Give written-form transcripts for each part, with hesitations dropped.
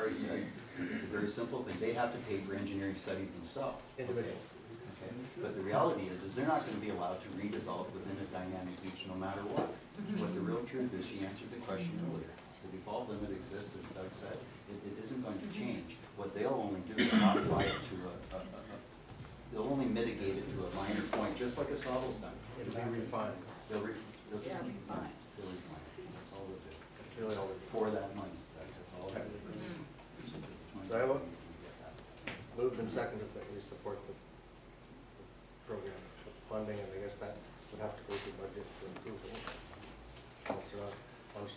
already said, it's a very simple thing. They have to pay for engineering studies themselves. Individual. Okay. But the reality is they're not going to be allowed to redevelop within a dynamic beach no matter what. But the real truth is, she answered the question earlier. The default limit exists, as Doug said. It isn't going to change. What they'll only do is modify it to they'll only mitigate it to a minor point, just like a Sawville's done. It'll be refined. They'll just refine it. They'll refine it. That's all they'll do. That's really all they do. For that money. That's all they'll do. So I will moved and seconded that we support the program, the funding, and I guess that would have to go through budget to improve it.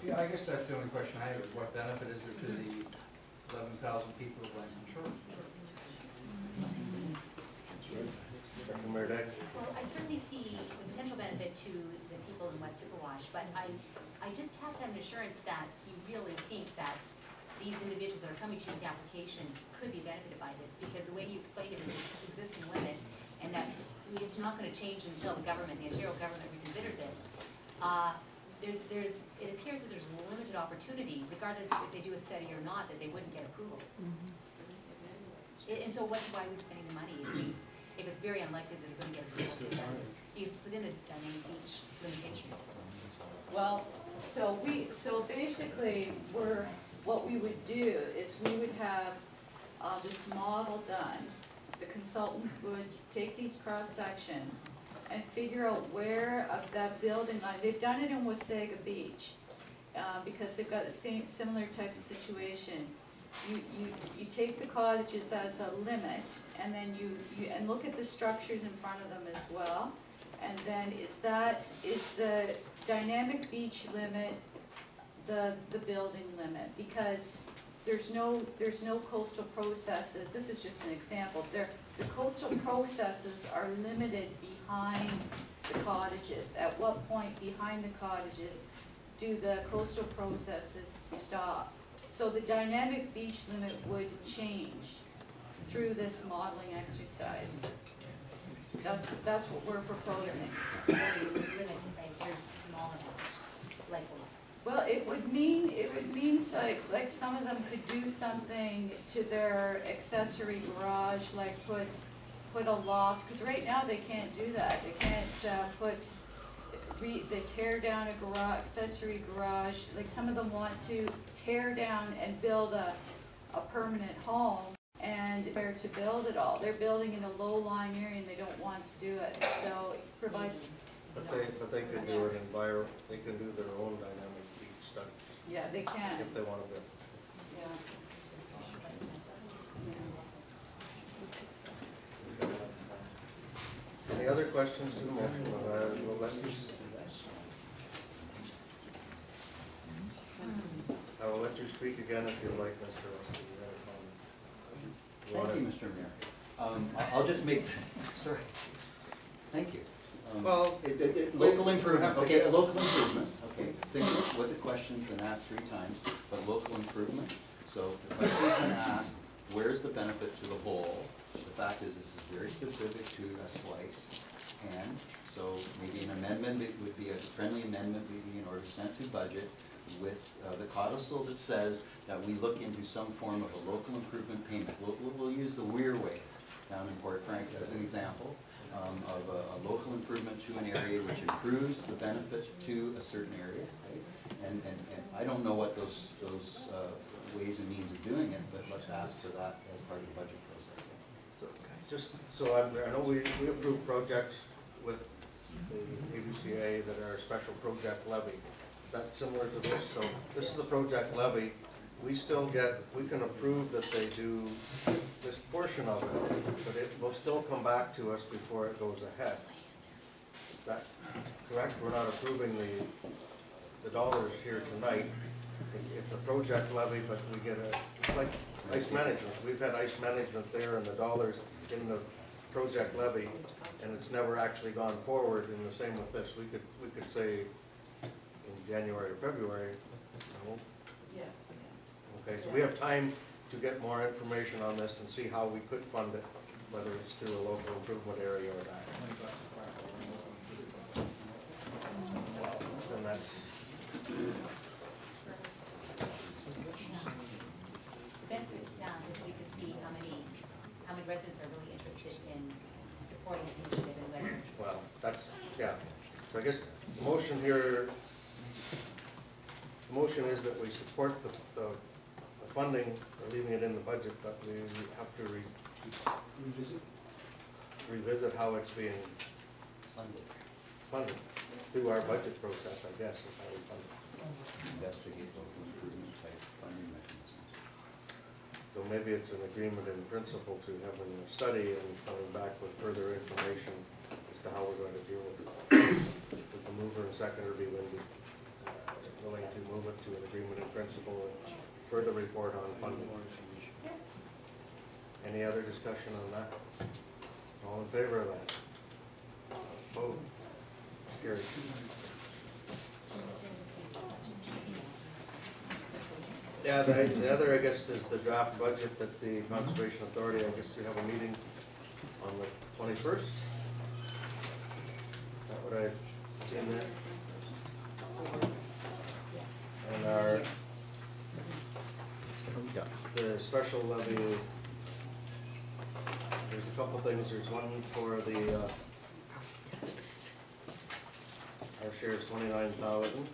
Yeah, I guess that's the only question I have, is what benefit is there to the 11,000 people of Land Insurance? Mayor Dec. Well, I certainly see the potential benefit to the people in West Ipperwash, but I just have to have an assurance that you really think that these individuals that are coming to you with applications could be benefited by this, because the way you explained it with this existing limit, and that it's not going to change until the government, the Ontario government, reconsiders it. It appears that there's limited opportunity, regardless if they do a study or not, that they wouldn't get approvals. And so why are we spending the money if it's very unlikely that they're going to get approvals? Because it's within the dynamic beach limitations. Well, so basically what we would do is we would have this model done. The consultant would take these cross sections and figure out where of that building line. They've done it in Wasaga Beach because they've got the similar type of situation. You take the cottages as a limit, and then you look at the structures in front of them as well. And then is the dynamic beach limit the building limit? Because there's no coastal processes. This is just an example. The coastal processes are limited behind the cottages. At what point behind the cottages do the coastal processes stop? So the dynamic beach limit would change through this modeling exercise. That's what we're proposing. Well, it would mean like some of them could do something to their accessory garage, like put a loft, because right now they can't do that. They can't they tear down a garage, accessory garage. Like some of them want to tear down and build a permanent home, and where to build it all. They're building in a low-lying area and they don't want to do it. So it provides. But they could do it they can do their own dynamic beach studies. Yeah, they can. If they want to do it. Yeah. Any other questions to the motion? We'll let you. I will let you speak again if you'd like, Mr. Russell. Thank you, Mr. Mayor. I'll just make, sorry. Thank you. Well, local improvement, okay, a local improvement, okay. Think of what the question's been asked 3 times, but local improvement. So the question's been asked, where's the benefit to the whole? The fact is, this is very specific to a slice, and so maybe an amendment would be a friendly amendment, maybe in order to send to budget with the codicil that says that we look into some form of a local improvement payment. We'll use the Weir Way down in Port Frank as an example of a local improvement to an area which improves the benefit to a certain area. Right? And I don't know what those ways and means of doing it, but let's ask for that as part of the budget process. So I know we approve projects with the ABCA that are a special project levy. That's similar to this. So this is the project levy. We can approve that they do this portion of it, but it will still come back to us before it goes ahead. Is that correct? We're not approving the dollars here tonight. It's a project levy, but we get it's like ice management. We've had ice management there and the dollars in the project levy, and it's never actually gone forward. And the same with this. We could say in January or February. No? Yes. Okay, so we have time to get more information on this and see how we could fund it, whether it's through a local improvement area or that. And that's. Then to see how many residents are really interested in supporting this initiative and whether. Well, that's, yeah. So I guess the motion here, the motion is that we support the funding, or leaving it in the budget, but we have to revisit how it's being funded through our budget process, I guess, is how we fund it. Investigate local improvement type funding mechanisms. So maybe it's an agreement in principle to having a study and coming back with further information as to how we're going to deal with it. Would the mover and seconder be willing to move it to an agreement in principle and further report on funding? Any other discussion on that? All in favor of that? Opposed? Carried. Yeah, the other, I guess, is the draft budget that the Conservation Authority, I guess you have a meeting on the 21st. Is that what I've seen there? And the special levy, there's a couple things. There's one for the, our share is 29,000. And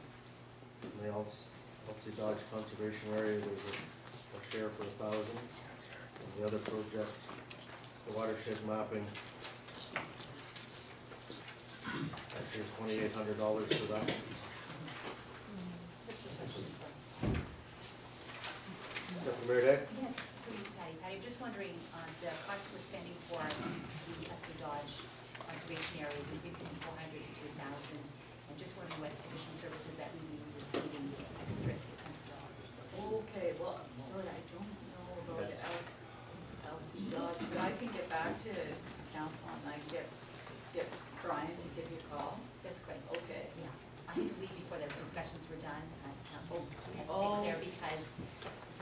the LC Dodge Conservation Area, there's a share for 1,000. And the other project, the watershed mapping, actually is $2,800 for that. Mayor Dec? Yes, through you, Patty. I'm just wondering, the cost we're spending for the SB Dodge conservation area is increasing from 400 to 2,000. And just wondering what additional services that we may be receiving extra $600. Okay, well, sorry, I don't know about the LC Dodge, but I can get back to council and I can get Brian to give you a call. That's great. Okay. Yeah. I had to leave before those discussions were done at council. I had to Oh. stay there because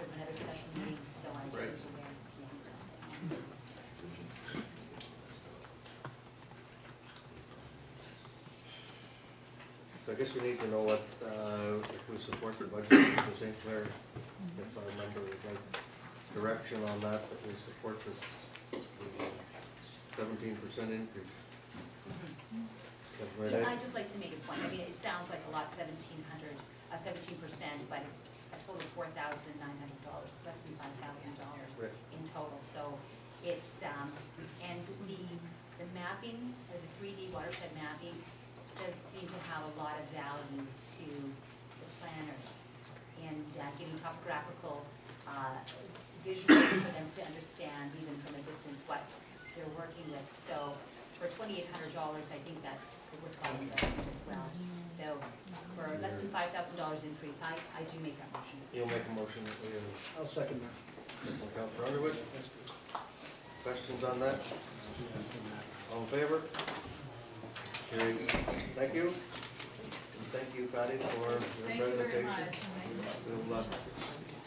of another special meeting, so I wasn't aware. Yeah. So I guess we need to know what, if we support the budget in St. Clair, if our member would like direction on that, that we support this 17% increase. Yeah, I'd just like to make a point. I mean, it sounds like a lot, 17%, but it's a total of $4,900, less than $5,000 in total. So it's, and the mapping, the 3D watershed mapping does seem to have a lot of value to the planners in giving topographical visuals for them to understand, even from a distance, what they're working with. So for $2,800, I think that's a worthwhile investment as well. So for less than $5,000 increase, I do make that motion. You'll make a motion that we, I'll second that. Councilor Underwood. Questions on that? All in favor? Carried. Thank you. And thank you, Patty, for your Thank you very presentation. much.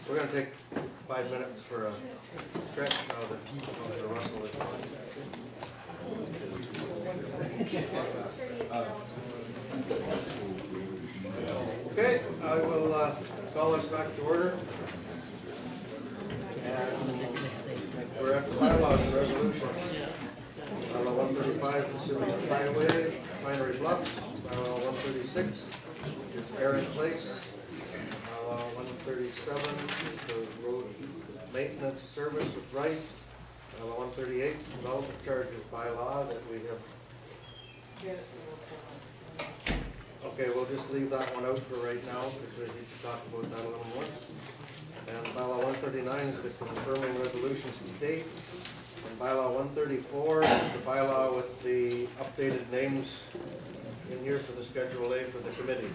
We're going to take 5 minutes for a stretch now that Councilor Russell is on. Okay, I will call us back to order. And we're at the bylaws and resolution. Bylaw 135, Pacific Highway, Pinery Bluffs. Bylaw 136 is Aaron Place. Bylaw 137, the road maintenance service with Rice. Bylaw 138, development charges bylaw that we have. Okay, we'll just leave that one out for right now because we need to talk about that a little more. And bylaw 139 is the confirming resolutions to date. And bylaw 134 is the bylaw with the updated names in here for the Schedule A for the committees.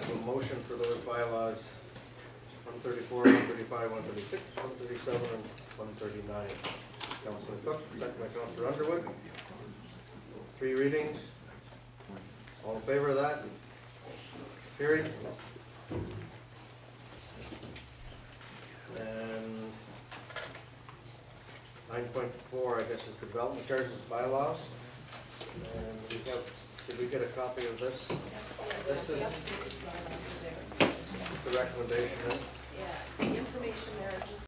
So motion for those bylaws, 134, 135, 136, 137, and 139. Councilor Cook, second by Councilor Underwood. 3 readings. All in favor of that? Carried. And 9.4, I guess, is the development charges bylaw. And we have, did we get a copy of this? This is the recommendation. Yeah, the information there, just